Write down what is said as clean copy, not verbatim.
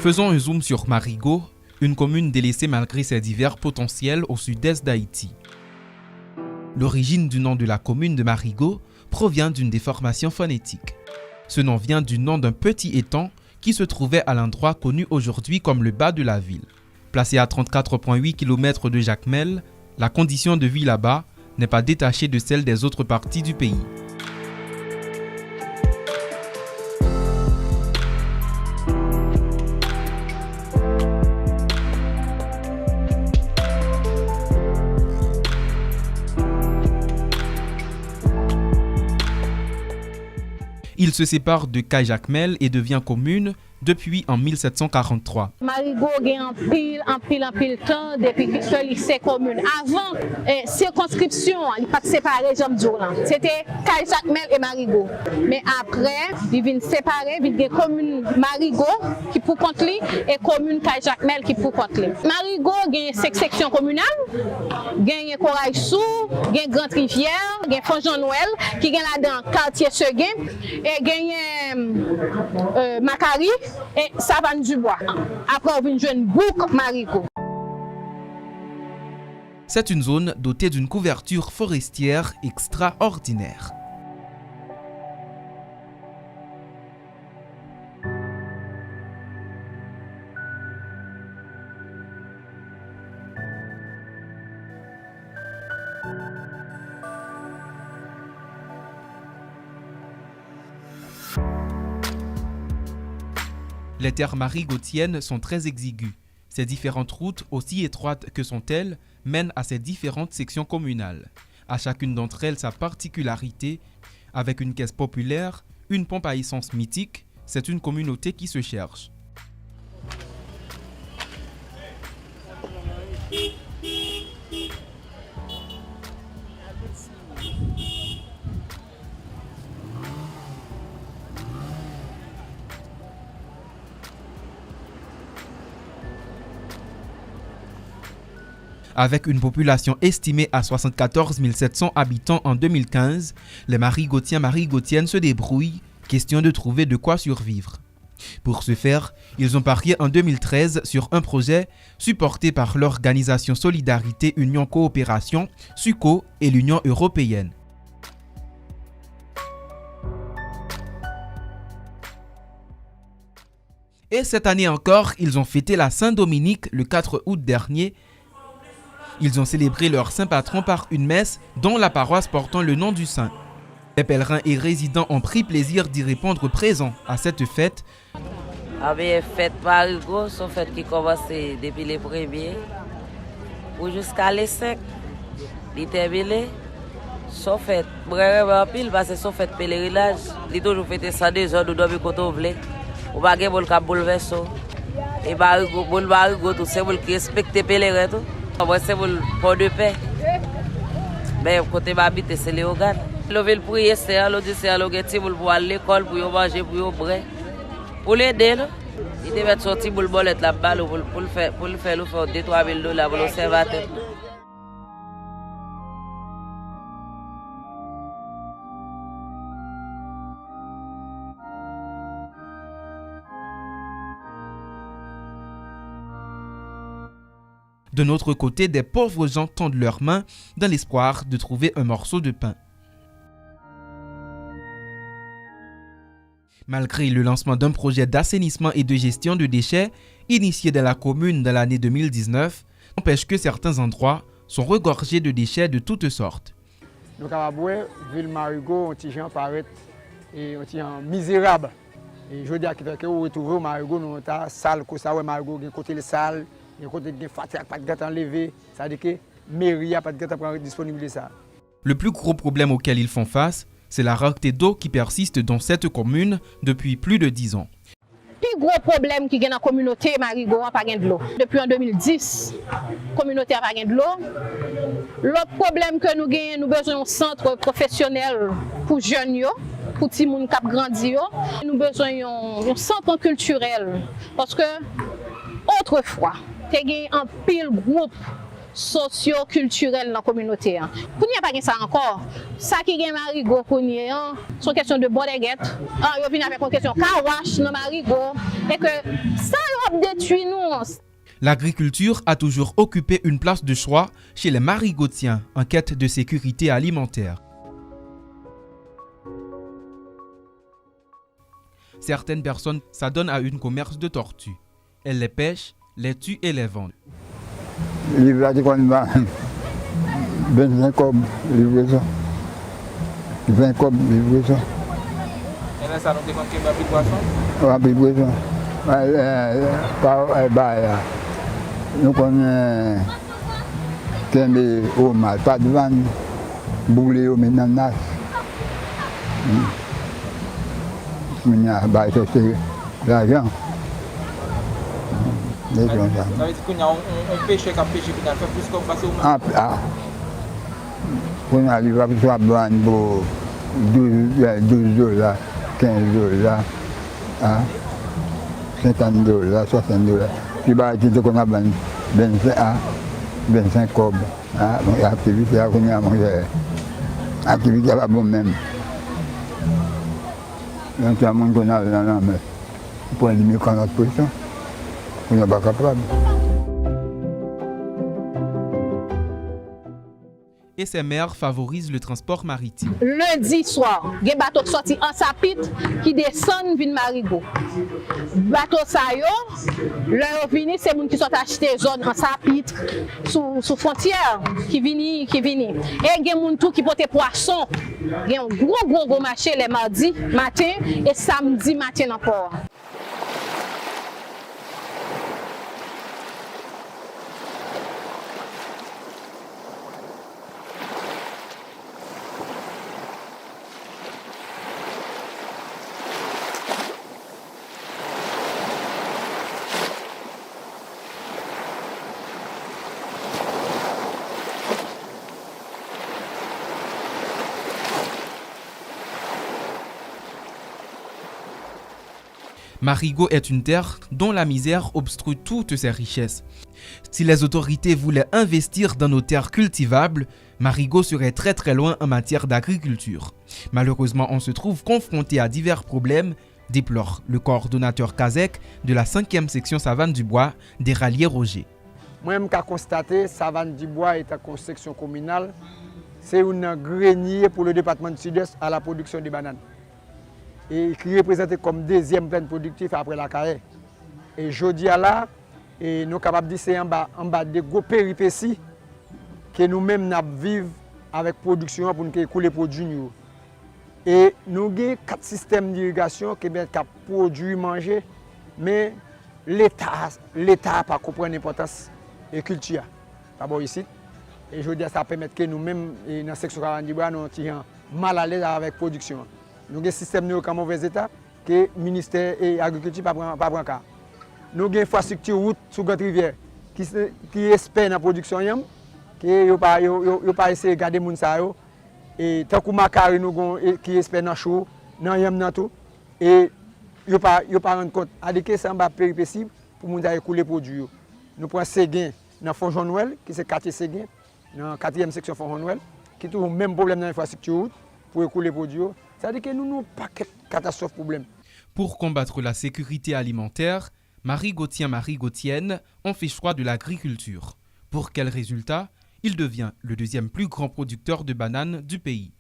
Faisons un zoom sur Marigot, une commune délaissée malgré ses divers potentiels au sud-est d'Haïti. L'origine du nom de la commune de Marigot provient d'une déformation phonétique. Ce nom vient du nom d'un petit étang qui se trouvait à l'endroit connu aujourd'hui comme le bas de la ville. Placé à 34,8 km de Jacmel, la condition de vie là-bas n'est pas détachée de celle des autres parties du pays. Il se sépare de Caille-Jacmel et devient commune depuis en 1743. Marigot a en pile temps depuis que c'est commune. Avant, circonscription, il pas séparé Jean Djourlan. C'était Caille-Jacmel et Marigot. Mais après, ils viennent séparer, il y a commune Marigot qui pour compte lui et commune Caille-Jacmel qui pour compte lui. Marigot a 5 sections communales, il y a Corail-Sou, il y a Grande Rivière, il y a Fond-Jean-Noël qui est là-dedans quartier Seguin et il y a Macari et Savane du Bois. Après, on vient jouer une boucle Marigot. C'est une zone dotée d'une couverture forestière extraordinaire. Les terres marigotiennes sont très exiguës. Ces différentes routes, aussi étroites que sont-elles, mènent à ces différentes sections communales. À chacune d'entre elles sa particularité, avec une caisse populaire, une pompe à essence mythique, c'est une communauté qui se cherche. Avec une population estimée à 74 700 habitants en 2015, les marigotiennes se débrouillent, question de trouver de quoi survivre. Pour ce faire, ils ont parié en 2013 sur un projet supporté par l'organisation Solidarité Union Coopération, SUCO et l'Union européenne. Et cette année encore, ils ont fêté la Saint-Dominique le 4 août dernier. Ils ont célébré leur saint patron par une messe dont la paroisse portant le nom du saint. Les pèlerins et résidents ont pris plaisir d'y répondre présents à cette fête. Avec fête Marigot, c'est une fête qui commence depuis les premiers ou jusqu'à les 5. Il termine. C'est fête vraiment pile parce que c'est fête pèlerinage. Il toujours fêté ça des gens nous dormir quand on veut. On va gagner le cap bouleversé. Et Marigot tout c'est pour qui respecte les pèlerins tout. Moi, c'est pour de paix. Mais côté m'habiter, c'est les organes. Le prier, c'est pour aller à l'école, pour manger, pour boire. Pour l'aider, il devait sortir pour le bolette là-bas, pour le faire 2-3 000 $ pour l'observateur. De notre côté, des pauvres gens tendent leurs mains dans l'espoir de trouver un morceau de pain. Malgré le lancement d'un projet d'assainissement et de gestion de déchets initié dans la commune dans l'année 2019, n'empêche que certains endroits sont regorgés de déchets de toutes sortes. Nous avons ville Marigot, un petit gens paraît et un petit misérable. Et je dis à quelqu'un que vous retrouvez Marigot, nous avons salle, Marigot, côté les salles. Le plus gros problème auquel ils font face, c'est la rareté d'eau qui persiste dans cette commune depuis plus de 10 ans. Le plus gros problème qui est dans la communauté Marigot, n'a pas de l'eau. Depuis en 2010, la communauté n'a pas de l'eau. L'autre problème que nous avons, nous avons besoin d'un centre professionnel pour jeunes, pour les gens qui ont grandi. Nous avons besoin d'un centre culturel. Parce que, autrefois, il y a un pile groupe socio-culturel dans la communauté. Pour n'y a pas ça encore. Ça qui est Marigot, c'est une question de bodeguette. Il vient avec une question car wash dans Marigot. et que ça a détruit nous. L'agriculture a toujours occupé une place de choix chez les marigotiens en quête de sécurité alimentaire. Certaines personnes s'adonnent à un commerce de tortues. Elles les pêchent, les tuent et les vendent. Livrer de 25 cobs, livrer ça. 20 cobs, livrer ça. Et là, ça nous demande qu'il y a plus de poisson? Oui, livrer ça. Nous connaissons des hommes, pas de vente, bouler au ménage. On a cherché l'argent. Ça veut dire qu'on pêche qui a pêché, puis on fait plus comme passer au monde. On arrive à faire pour 12 $, 15 $, 50 $, 60 $. Puis qu'on a 25 cobs. L'activité a l'activité va bon même. Donc il y a monde qu'on a dans la mer. Pour éliminer notre position, on n'est pas capable. Et ces maires favorisent le transport maritime. Lundi soir, il y a des bateaux qui sortent en Sapit qui descendent vers Marigot. Bateau ça yo, leur vini c'est moun qui sont acheter zone en Sapit sous frontière qui vini. Et il y a moun tout qui porte poisson. Il y a un gros marché les mardis matin et samedi matin encore. Marigot est une terre dont la misère obstrue toutes ses richesses. Si les autorités voulaient investir dans nos terres cultivables, Marigot serait très loin en matière d'agriculture. Malheureusement, on se trouve confronté à divers problèmes, déplore le coordonnateur Kazek de la 5e section Savane du Bois, Déralier Roger. Moi-même, j'ai constaté que Savane du Bois est une section communale. C'est un grenier pour le département du Sud-Est à la production de bananes. Et qui est représenté comme deuxième plaine productif après la carrière. Et aujourd'hui là, nous sommes capables de dire c'est en bas de gros péripéties que nous-mêmes vivons avec la production pour nous écouler les produits. Et nous avons 4 systèmes d'irrigation qui produisent manger, mais l'État n'a pas compris l'importance de la culture. D'abord ici. Et je dis ça permet que nous-mêmes, dans la section Savane du Bois, nous sommes mal à l'aise avec la production. Nous avons un système en mauvais état que le ministère de l'Agriculture n'a pas pris. Nous avons une infrastructure route sur la rivière qui espère dans la production, qui n'a pas essayé de garder les gens. Et tant que Macari qui espère dans le chaud, dans le tout, et ils ne pas rendre compte. C'est un péripétie pour nous écouler les produits. Nous prenons Séguin dans Fond-Jean-Noël, qui est le quartier Séguin, dans la 4e section Fond-Jean-Noël, qui a le même problème dans l'infrastructure route pour écouler les produits. C'est-à-dire que nous n'avons pas de catastrophe problème. Pour combattre la sécurité alimentaire, marigotiennes ont fait choix de l'agriculture. Pour quel résultat? Il devient le 2e plus grand producteur de bananes du pays.